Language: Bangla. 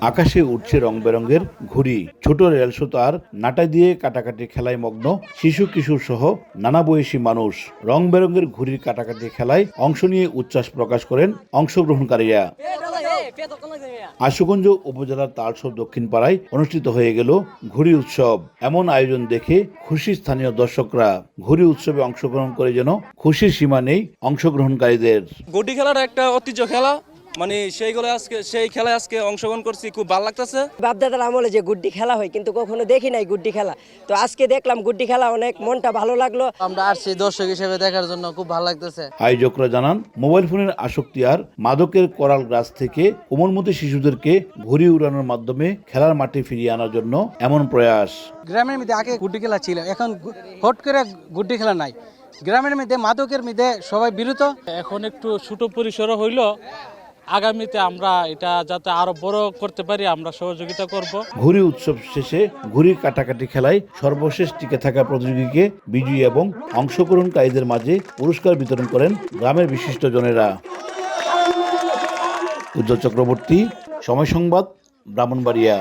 আকাশে উঠছে রং বেরঙের ঘুড়ি, ছোট রেলসুতার নাটা দিয়ে কাটাকাটি খেলায় মগ্ন শিশু কিশোর সহ নানা বয়সী মানুষ। রং বেরঙের ঘুড়ির কাটাকাটি খেলায় অংশ নিয়ে উচ্ছ্বাস প্রকাশ করেন অংশগ্রহণকারীরা। আশুগঞ্জ উপজেলার তালসর দক্ষিণ পাড়ায় অনুষ্ঠিত হয়ে গেল ঘুড়ি উৎসব। এমন আয়োজন দেখে খুশি স্থানীয় দর্শকরা। ঘুড়ি উৎসবে অংশগ্রহণ করে যেন খুশির সীমা নেই অংশগ্রহণকারীদের। গুড্ডি খেলাটা একটা ঐতিহ্য খেলা, মানে সেই খেলায় আজকে অংশগ্রহণ করছি, খুব ভালো লাগতেছে। বাপদাদার আমলে যে গুড্ডি খেলা হয় কিন্তু কখনো দেখি নাই গুড্ডি খেলা, তো আজকে দেখলাম গুড্ডি খেলা, অনেক মনটা ভালো লাগলো। আমরা আসছি দর্শক হিসেবে দেখার জন্য, খুব ভালো লাগতেছে। আয়োজকরা জানান, মোবাইল ফোনের আসক্তি আর মাদকের করাল গ্রাস থেকে কোমলমতি শিশুদেরকে ঘুড়ি উড়ানোর মাধ্যমে খেলার মাঠে ফিরিয়ে আনার জন্য এমন প্রয়াস। গ্রামের মধ্যে আগে গুড্ডি খেলা ছিল, এখন হট করে গুড্ডি খেলা নাই। গ্রামের মধ্যে মাদকের মধ্যে সবাই বিরত। এখন একটু ছোট পরিসর হইল, আগামীতে আমরা এটা যাতে আরো বড় করতে পারি আমরা সহযোগিতা করব। ঘুড়ি উৎসব শেষে ঘুড়ি কাটাকাটি খেলায় সর্বশেষ টিকে থাকা প্রতিযোগীকে বিজয়ী এবং অংশগ্রহণকারীদের মাঝে পুরস্কার বিতরণ করেন গ্রামের বিশিষ্টজনেরা। উজ্জ্বল চক্রবর্তী, সময় সংবাদ, ব্রাহ্মণবাড়িয়া।